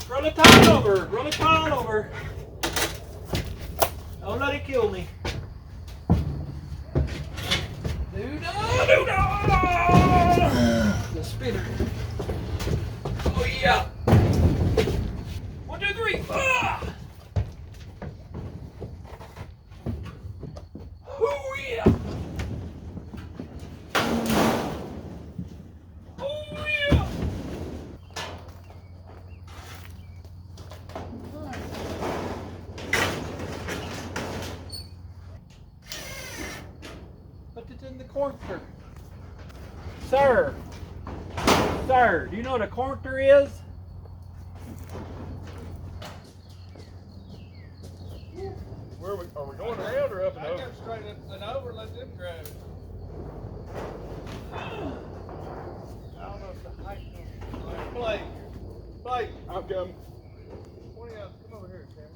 Run the tile over, run the tile over. Don't let it kill me. The spinner. Oh yeah. 1, 2, 3. Ah! Oh yeah. Oh yeah. Put it in the corner. Sir, do you know what a corner is? Where are we going around or up and over? I go straight up and over, let them grab. I don't know if the height can. Blake, I'm coming. One of y'all, come over here, Cameron.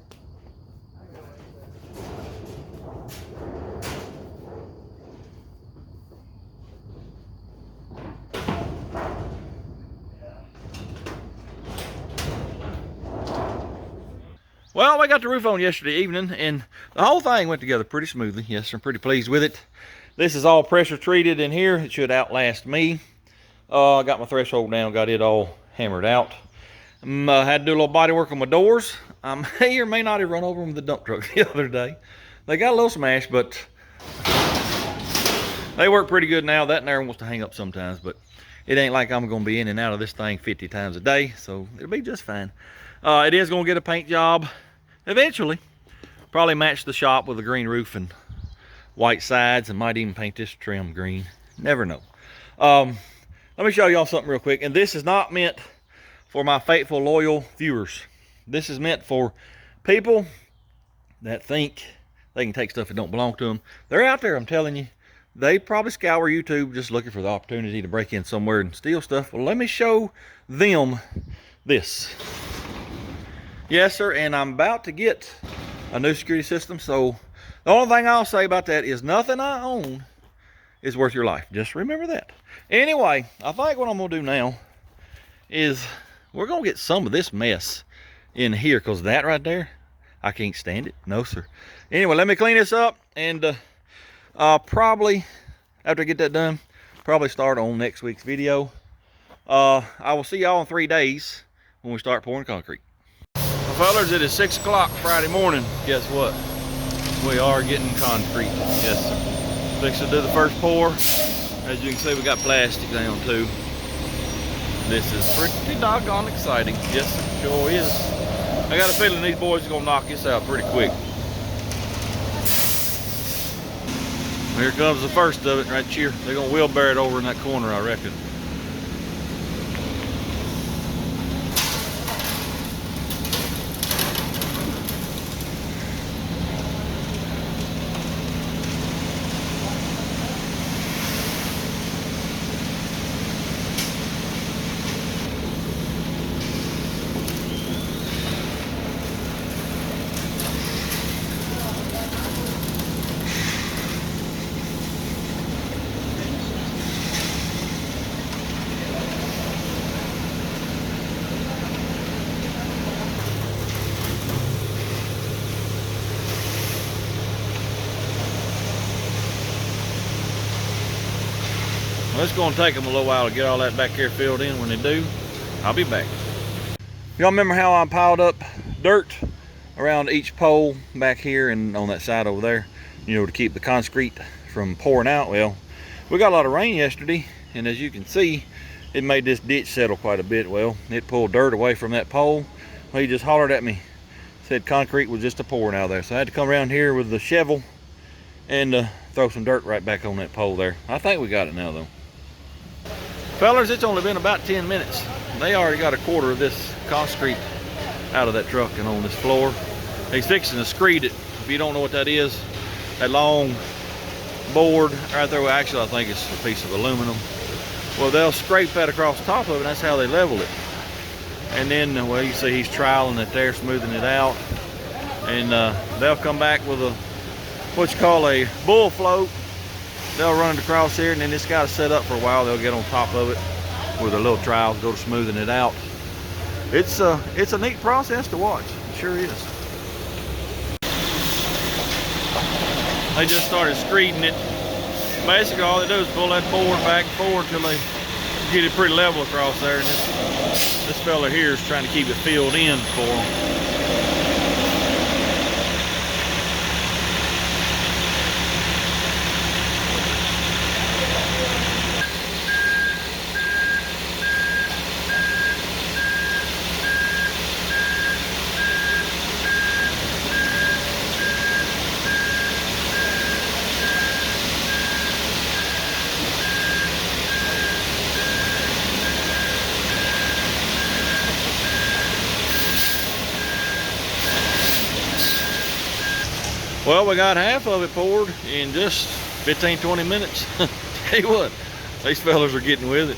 Well, I got the roof on yesterday evening, and the whole thing went together pretty smoothly. Yes, I'm pretty pleased with it. This is all pressure treated in here. It should outlast me. I got my threshold down, got it all hammered out. Had to do a little body work on my doors. I may or may not have run over them with the dump truck the other day. They got a little smashed, but they work pretty good now. That narrow wants to hang up sometimes, but it ain't like I'm gonna be in and out of this thing 50 times a day, so it'll be just fine. It is gonna get a paint job eventually. Probably match the shop with a green roof and white sides, and might even paint this trim green. Never know. Let me show y'all something real quick. And this is not meant for my faithful, loyal viewers. This is meant for people that think they can take stuff that don't belong to them. They're out there, I'm telling you. They probably scour YouTube just looking for the opportunity to break in somewhere and steal stuff. Well, let me show them this. Yes, sir, and I'm about to get a new security system. So the only thing I'll say about that is nothing I own is worth your life. Just remember that. Anyway, I think what I'm gonna do now is we're gonna get some of this mess in here, because that right there, I can't stand it. No, sir. Anyway, let me clean this up, and I'll probably, after I get that done, probably start on next week's video. I will see y'all in 3 days when we start pouring concrete. Well, fellas, it is 6 o'clock Friday morning. Guess what? We are getting concrete. Yes, sir. Fixing to do the first pour. As you can see, we got plastic down too. This is pretty doggone exciting. Yes, sir, sure is. I got a feeling these boys are gonna knock this out pretty quick. Here comes the first of it right here. They're gonna wheelbarrow it over in that corner, I reckon. Well, it's gonna take them a little while to get all that back here filled in. When they do, I'll be back. Y'all remember how I piled up dirt around each pole back here and on that side over there, you know, to keep the concrete from pouring out? Well, we got a lot of rain yesterday, and as you can see, it made this ditch settle quite a bit. Well, it pulled dirt away from that pole. Well, he just hollered at me, said concrete was just a pouring out there. So I had to come around here with the shovel and throw some dirt right back on that pole there. I think we got it now though. Fellas, it's only been about 10 minutes. They already got a quarter of this concrete out of that truck and on this floor. He's fixing to screed it. If you don't know what that is, that long board right there, well, actually I think it's a piece of aluminum. Well, they'll scrape that across the top of it, and that's how they level it. And then, well, you see he's trialing it there, smoothing it out. And they'll come back with a, what you call a bull float. They'll run it across here, and then it's got to set up for a while. They'll get on top of it with their little trials, go to smoothing it out. It's a neat process to watch. It sure is. They just started screeding it. Basically, all they do is pull that board back and forward until they get it pretty level across there. And this fella here is trying to keep it filled in for them. Well, we got half of it poured in just 15-20 minutes. Tell you what, these fellas are getting with it.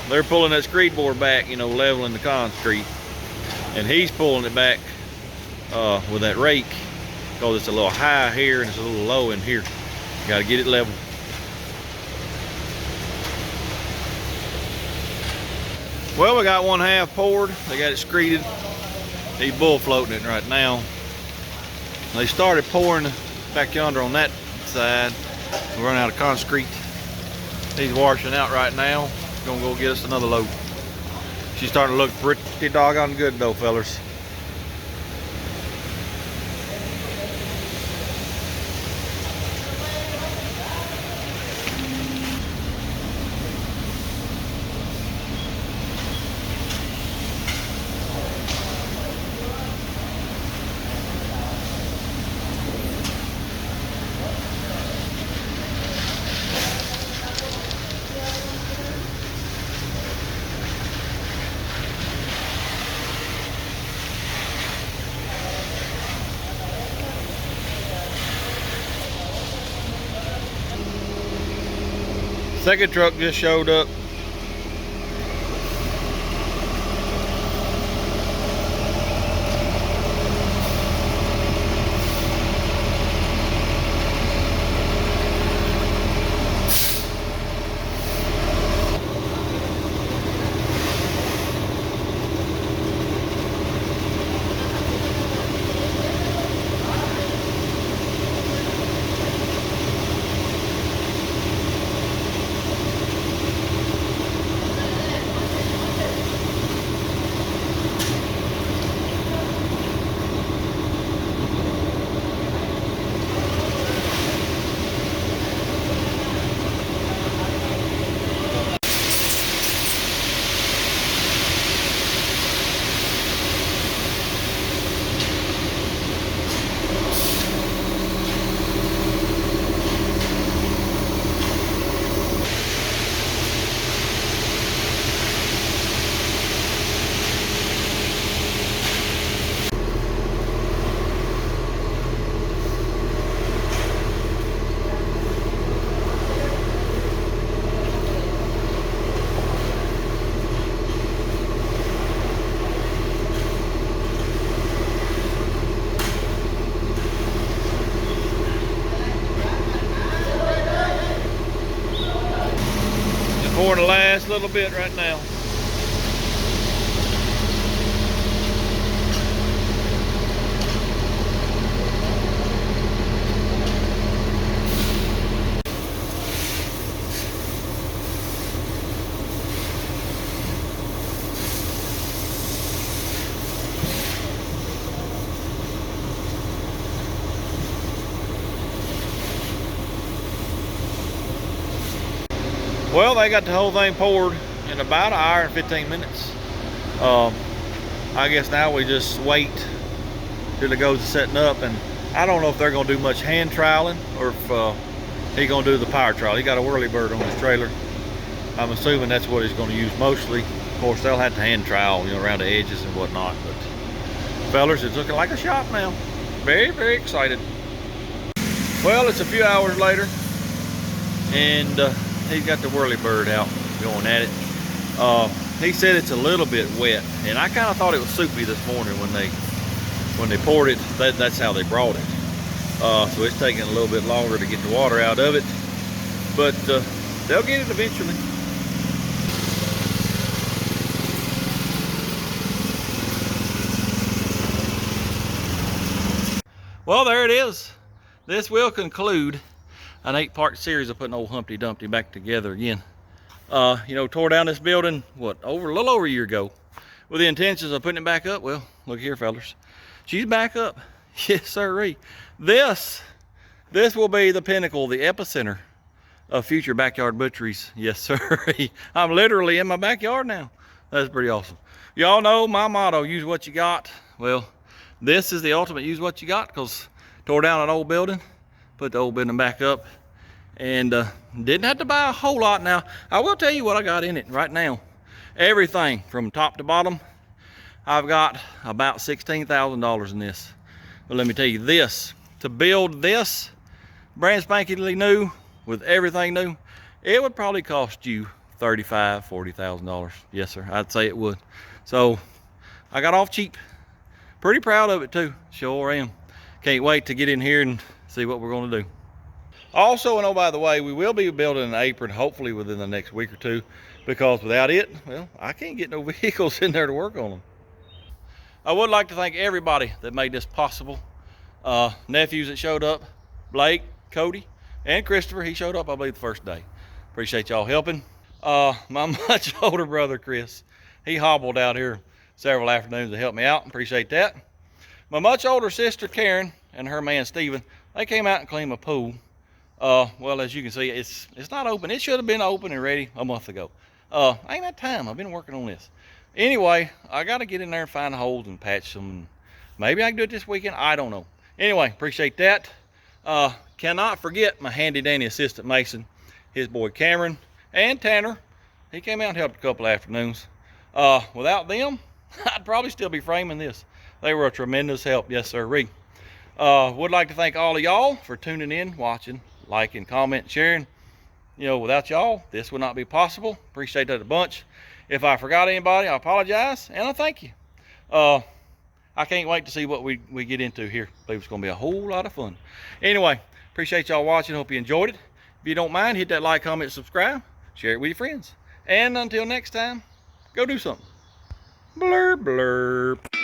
They're pulling that screed board back, you know, leveling the concrete, and he's pulling it back with that rake, because it's a little high here and it's a little low in here. You got to get it level. Well, we got one half poured. They got it screeded. He's bull floating it right now. They started pouring back yonder on that side. We run out of concrete. He's washing out right now. Gonna go get us another load. She's starting to look pretty doggone good though, fellas. Second truck just showed up. little bit right now. Well, they got the whole thing poured in about an hour and 15 minutes. I guess now we just wait till it goes to setting up, and I don't know if they're gonna do much hand trialing or if he's gonna do the power trial. He got a whirlybird on his trailer. I'm assuming that's what he's gonna use mostly. Of course, they'll have to hand trial, you know, around the edges and whatnot. But fellas, it's looking like a shop now. Very, very excited. Well, it's a few hours later, and he's got the whirlybird out going at it. He said it's a little bit wet, and I kind of thought it was soupy this morning when they poured it. That's how they brought it. So it's taking a little bit longer to get the water out of it, but they'll get it eventually. Well, there it is. This will conclude an 8-part series of putting old Humpty Dumpty back together again. You know, tore down this building, what, a little over a year ago, with the intentions of putting it back up. Well, look here, fellas. She's back up. Yes, sirree. This will be the pinnacle, the epicenter of future backyard butcheries. Yes, sirree. I'm literally in my backyard now. That's pretty awesome. Y'all know my motto, use what you got. Well, this is the ultimate use what you got, because tore down an old building, put the old building back up, and didn't have to buy a whole lot. Now, I will tell you what I got in it right now. Everything from top to bottom, I've got about $16,000 in this. But let me tell you this, to build this brand spankingly new with everything new, it would probably cost you $35,000, $40,000. Yes, sir, I'd say it would. So I got off cheap. Pretty proud of it too, sure am. Can't wait to get in here and see what we're gonna do. Also, and oh, by the way, we will be building an apron hopefully within the next week or two, because without it, well, I can't get no vehicles in there to work on them. I would like to thank everybody that made this possible. Nephews that showed up, Blake, Cody, and Christopher. He showed up, I believe, the first day. Appreciate y'all helping. My much older brother, Chris, he hobbled out here several afternoons to help me out. Appreciate that. My much older sister, Karen, and her man, Steven, they came out and cleaned my pool. Well, as you can see, it's not open. It should have been open and ready a month ago. Ain't that time. I've been working on this. Anyway, I got to get in there and find the holes and patch them. Maybe I can do it this weekend. I don't know. Anyway, appreciate that. Cannot forget my handy dandy assistant Mason, his boy Cameron, and Tanner. He came out and helped a couple afternoons. Without them, I'd probably still be framing this. They were a tremendous help. Yes, sirree. Would like to thank all of y'all for tuning in, watching, liking, commenting, sharing. You know, without y'all, this would not be possible. Appreciate that a bunch. If I forgot anybody, I apologize, and I thank you. I can't wait to see what we get into here. I believe it's going to be a whole lot of fun. Anyway, appreciate y'all watching. Hope you enjoyed it. If you don't mind, hit that like, comment, subscribe. Share it with your friends. And until next time, go do something. Blurb, blurb.